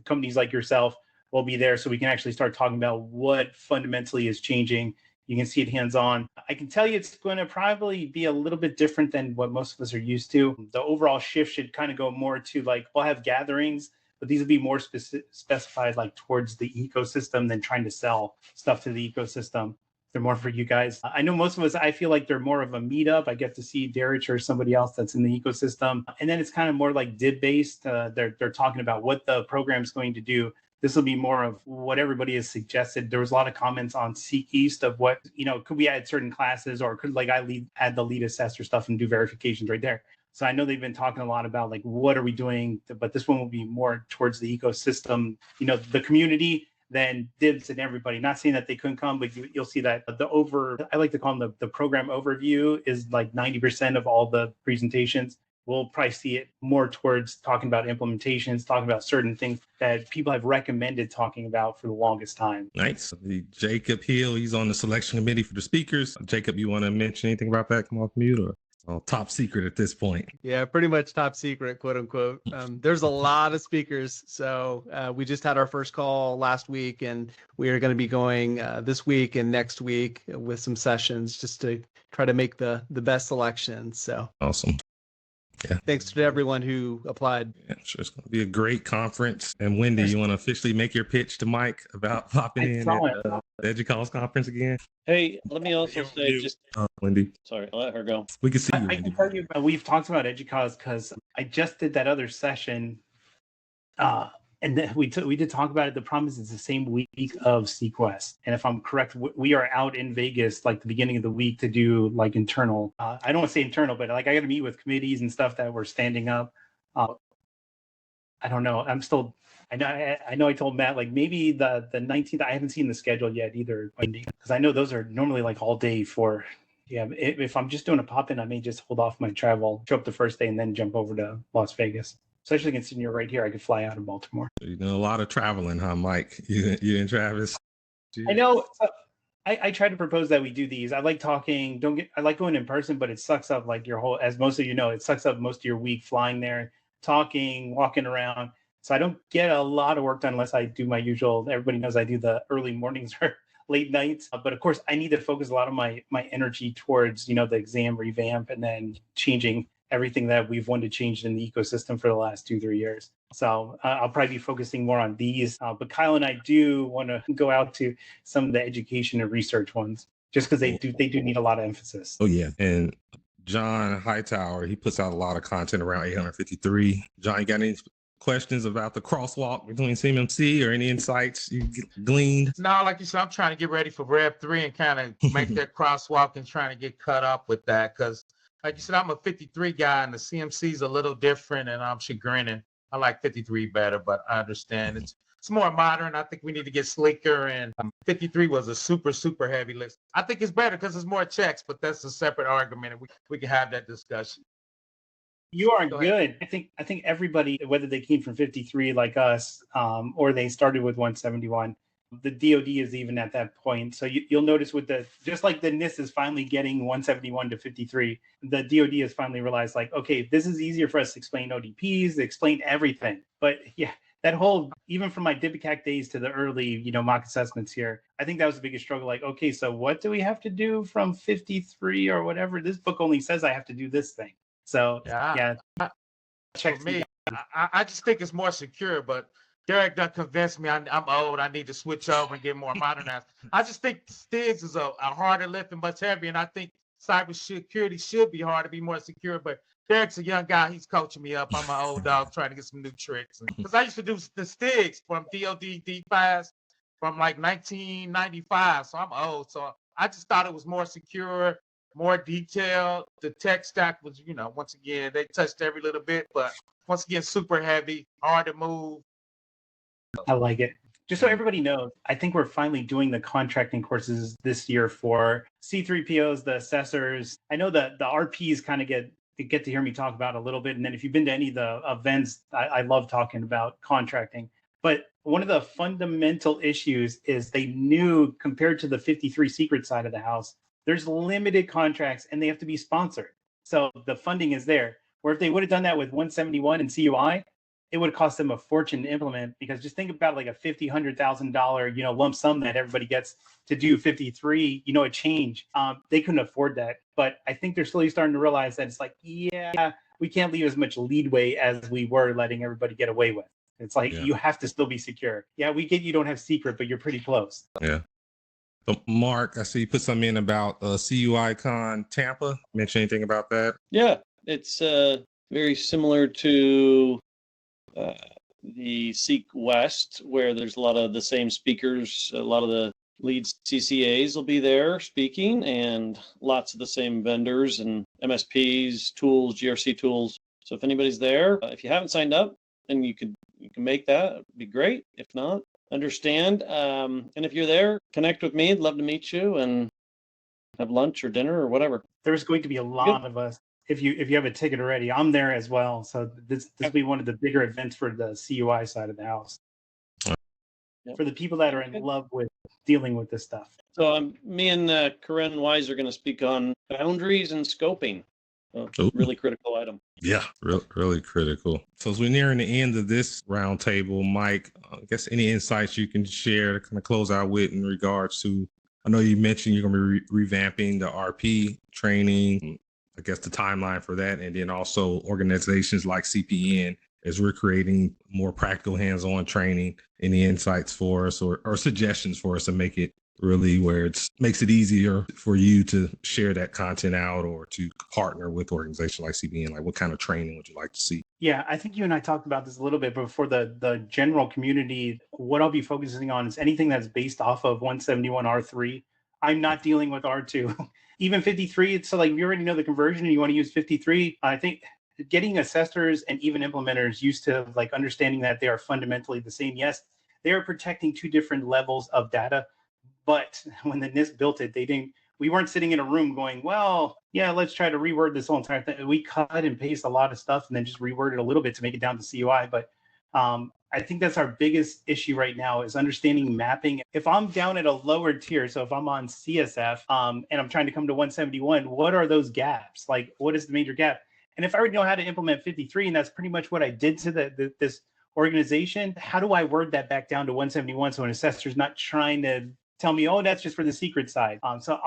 companies like yourself will be there, so we can actually start talking about what fundamentally is changing. You can see it hands-on. I can tell you it's going to probably be a little bit different than what most of us are used to. The overall shift should kind of go more to like, we'll have gatherings, but these will be more specified like towards the ecosystem than trying to sell stuff to the ecosystem. They're more for you guys. I know most of us, I feel like they're more of a meetup. I get to see Darich or somebody else that's in the ecosystem. And then it's kind of more like DIB-based. They're talking about what the program's going to do. This will be more of what everybody has suggested. There was a lot of comments on Seek East of what, could we add certain classes, or could like add the lead assessor stuff and do verifications right there. So I know they've been talking a lot about like, what are we doing? But this one will be more towards the ecosystem, the community, than DIBS and everybody. Not saying that they couldn't come, but you'll see that I like to call them the program overview is like 90% of all the presentations. we'll probably see it more towards talking about implementations, talking about certain things that people have recommended talking about for the longest time. Nice. The Jacob Hill, he's on the selection committee for the speakers. Jacob, you want to mention anything about that? Come off mute, or top secret at this point? Yeah, pretty much top secret, quote unquote. There's a lot of speakers. So we just had our first call last week, and we are going to be going this week and next week with some sessions just to try to make the best selection. So awesome. Yeah. Thanks to everyone who applied. Yeah, I'm sure it's going to be a great conference. And Wendy, you want to officially make your pitch to Mike about popping in at the EDUCAUSE conference again? Hey, let me also say just Wendy. Sorry, I'll let her go. We can see you. I can tell you, we've talked about EDUCAUSE because I just did that other session. And then we did talk about it. The problem is it's the same week of Sequest. And if I'm correct, we are out in Vegas like the beginning of the week to do like internal. I don't want to say internal, but like I got to meet with committees and stuff that were standing up. I don't know. I know I told Matt like maybe the 19th. I haven't seen the schedule yet either, because I know those are normally like all day for. Yeah, if I'm just doing a pop-in, I may just hold off my travel, show up the first day, and then jump over to Las Vegas. Especially considering you're right here, I could fly out of Baltimore. You know, a lot of traveling, huh, Mike? You and Travis. I know. I try to propose that we do these. I like talking. I like going in person, but it sucks up like your whole. As most of you know, it sucks up most of your week flying there, talking, walking around. So I don't get a lot of work done unless I do my usual. Everybody knows I do the early mornings or late nights. But of course, I need to focus a lot of my energy towards the exam revamp and then changing everything that we've wanted to change in the ecosystem for the last 2-3 years. So I'll probably be focusing more on these. But Kyle and I do want to go out to some of the education and research ones, just because they do need a lot of emphasis. Oh yeah, and John Hightower, he puts out a lot of content around 853. John, you got any questions about the crosswalk between CMMC or any insights you gleaned? No, like you said, I'm trying to get ready for Rev 3 and kind of make that crosswalk and trying to get caught up with that, because like you said, I'm a 53 guy and the CMC is a little different and I'm chagrining. I like 53 better, but I understand it's more modern. I think we need to get sleeker, and 53 was a super, super heavy list. I think it's better because it's more checks, but that's a separate argument, and we can have that discussion. You are good. I think everybody, whether they came from 53 like us, or they started with 171, the DoD is even at that point. So you'll notice just like the NIST is finally getting 171 to 53, the DoD has finally realized like, okay, this is easier for us to explain ODPs, to explain everything. But yeah, that whole, even from my DIPCAC days to the early, mock assessments here, I think that was the biggest struggle. Like, okay, so what do we have to do from 53 or whatever? This book only says I have to do this thing. So yeah. For me, I just think it's more secure, but Derek done convinced me I'm old. I need to switch over and get more modernized. I just think STIGs is a harder lift and much heavier, and I think cybersecurity should be hard to be more secure. But Derek's a young guy. He's coaching me up. I'm an old dog trying to get some new tricks. Because I used to do the STIGs from DOD D5s from like 1995, so I'm old. So I just thought it was more secure, more detailed. The tech stack was, once again, they touched every little bit, but once again, super heavy, hard to move. I like it. Just so everybody knows, I think we're finally doing the contracting courses this year for C3POs, the assessors. I know that the RPs kind of get to hear me talk about it a little bit. And then if you've been to any of the events, I love talking about contracting. But one of the fundamental issues is they knew, compared to the 53 secret side of the house, there's limited contracts and they have to be sponsored. So the funding is there. Where if they would have done that with 171 and CUI, it would have cost them a fortune to implement, because just think about like a $50,000, $100,000, lump sum that everybody gets to do 53, a change. They couldn't afford that. But I think they're slowly starting to realize that it's like, yeah, we can't leave as much leadway as we were letting everybody get away with. It's like, you have to still be secure. Yeah, we get you don't have secret, but you're pretty close. Yeah. So Mark, I see you put something in about CUICon Tampa. Mention anything about that? Yeah, it's very similar to the Seek West, where there's a lot of the same speakers. A lot of the lead CCAs will be there speaking, and lots of the same vendors and MSPs, tools, GRC tools. So if anybody's there, if you haven't signed up and you can make that, it'd be great. If not, understand. And if you're there, connect with me. I'd love to meet you and have lunch or dinner or whatever. There's going to be a lot of us if you have a ticket already, I'm there as well. So this will be one of the bigger events for the CUI side of the house. For the people that are in love with dealing with this stuff. So me and Corinne Wise are going to speak on boundaries and scoping. Really critical item. Yeah, really critical. So as we're nearing the end of this roundtable, Mike, I guess any insights you can share to kind of close out with in regards to, I know you mentioned you're going to be revamping the RP training, I guess the timeline for that, and then also organizations like CPN as we're creating more practical hands-on training. Any insights for us or suggestions for us to make it really where it makes it easier for you to share that content out or to partner with organizations like CPN? Like, what kind of training would you like to see? Yeah, I think you and I talked about this a little bit, but for the general community, what I'll be focusing on is anything that's based off of 171 R3. I'm not dealing with R2. Even 53, so like, if you already know the conversion and you want to use 53, I think getting assessors and even implementers used to like understanding that they are fundamentally the same. Yes, they are protecting two different levels of data, but when the NIST built it, we weren't sitting in a room going, well, yeah, let's try to reword this whole entire thing. We cut and paste a lot of stuff and then just reword it a little bit to make it down to CUI. But I think that's our biggest issue right now is understanding mapping. If I'm down at a lower tier, so if I'm on CSF and I'm trying to come to 171, what are those gaps? Like, what is the major gap? And if I already know how to implement 53, and that's pretty much what I did to this organization, how do I word that back down to 171 so an assessor's not trying to tell me, oh, that's just for the secret side. So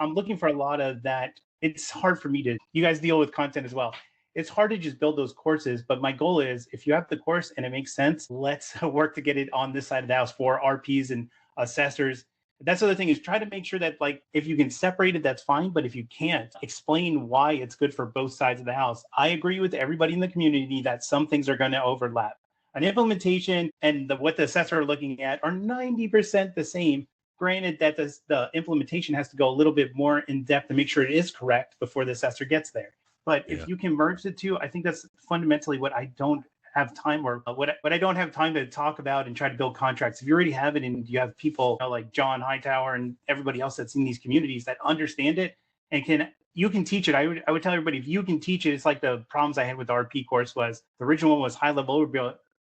I'm looking for a lot of that. It's hard for me you guys deal with content as well. It's hard to just build those courses, but my goal is if you have the course and it makes sense, let's work to get it on this side of the house for RPs and assessors. That's the other thing is try to make sure that like, if you can separate it, that's fine. But if you can't, explain why it's good for both sides of the house. I agree with everybody in the community that some things are going to overlap. An implementation and what the assessor are looking at are 90% the same. Granted that the implementation has to go a little bit more in depth to make sure it is correct before the assessor gets there. But if you can merge the two, I think that's fundamentally what I don't have time or what I don't have time to talk about and try to build contracts. If you already have it and you have people like John Hightower and everybody else that's in these communities that understand it and you can teach it. I would tell everybody, if you can teach it, it's like the problems I had with the RP course was the original one was high level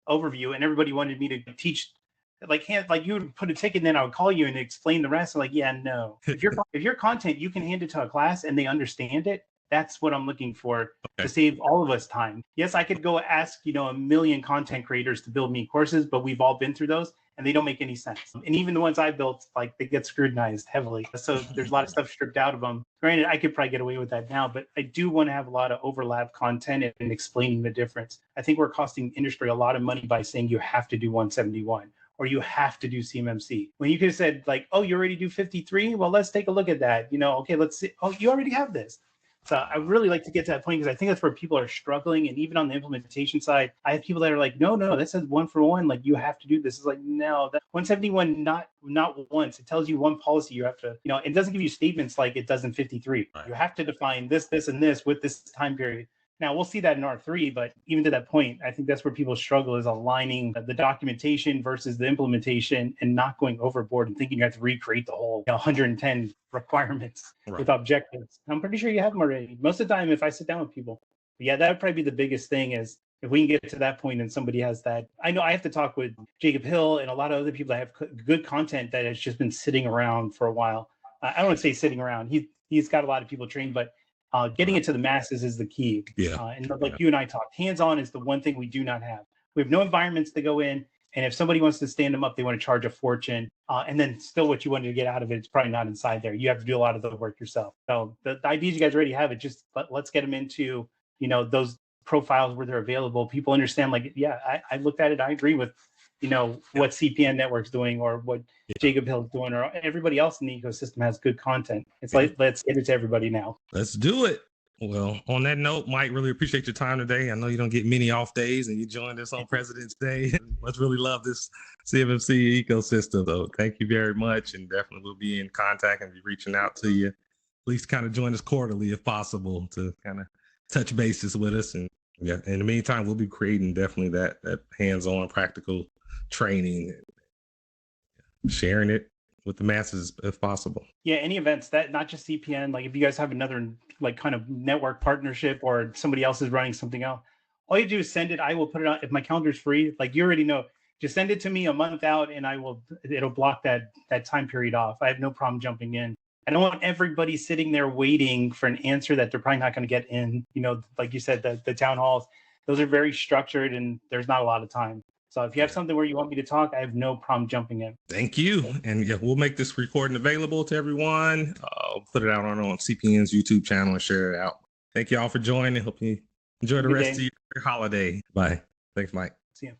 overview and everybody wanted me to teach like you would put a ticket and then I would call you and explain the rest. I'm like, yeah, no. If your content, you can hand it to a class and they understand it. That's what I'm looking for to save all of us time. Yes, I could go ask, a million content creators to build me courses, but we've all been through those and they don't make any sense. And even the ones I built, like they get scrutinized heavily. So there's a lot of stuff stripped out of them. Granted, I could probably get away with that now, but I do want to have a lot of overlap content and explaining the difference. I think we're costing industry a lot of money by saying you have to do 171. Or you have to do CMMC. When you could have said like, oh, you already do 53? Well, let's take a look at that. Okay, let's see. Oh, you already have this. So I would really like to get to that point because I think that's where people are struggling. And even on the implementation side, I have people that are like, no, that says 1-for-1. Like you have to do this. It's like, no, that 171, not once. It tells you one policy you have to, it doesn't give you statements like it does in 53. Right. You have to define this, and this with this time period. Now, we'll see that in R3, but even to that point, I think that's where people struggle is aligning the documentation versus the implementation and not going overboard and thinking you have to recreate the whole 110 requirements with objectives. I'm pretty sure you have them already. Most of the time, if I sit down with people, that would probably be the biggest thing is if we can get to that point and somebody has that. I know I have to talk with Jacob Hill and a lot of other people that have good content that has just been sitting around for a while. I don't want to say sitting around. He's got a lot of people trained, but getting it to the masses is the key. And like you and I talked, hands-on is the one thing we do not have. We have no environments to go in. And if somebody wants to stand them up, they want to charge a fortune. And then still what you wanted to get out of it, it's probably not inside there. You have to do a lot of the work yourself. So the ideas you guys already have, it just let's get them into, those profiles where they're available. People understand like, I looked at it. I agree with, what CPN Network's doing or what Jacob Hill's doing or everybody else in the ecosystem has good content. It's like, let's get it to everybody now. Let's do it. Well, on that note, Mike, really appreciate your time today. I know you don't get many off days and you joined us on President's Day. Let's really love this CMMC ecosystem. So thank you very much. And definitely we'll be in contact and be reaching out to you. At least kind of join us quarterly if possible to kind of touch bases with us. And in the meantime, we'll be creating definitely that hands-on practical training, sharing it with the masses if possible. Yeah, any events that not just CPN, like if you guys have another like kind of network partnership or somebody else is running something else, all you do is send it. I will put it on if my calendar's free. Like you already know, just send it to me a month out and it'll block that time period off. I have no problem jumping in. I don't want everybody sitting there waiting for an answer that they're probably not going to get in. You know, like you said, the town halls, those are very structured and there's not a lot of time. So if you have something where you want me to talk, I have no problem jumping in. Thank you. And yeah, we'll make this recording available to everyone. I'll put it out on CPN's YouTube channel and share it out. Thank you all for joining. Hope you enjoy the rest of your holiday. Bye. Thanks, Mike. See you.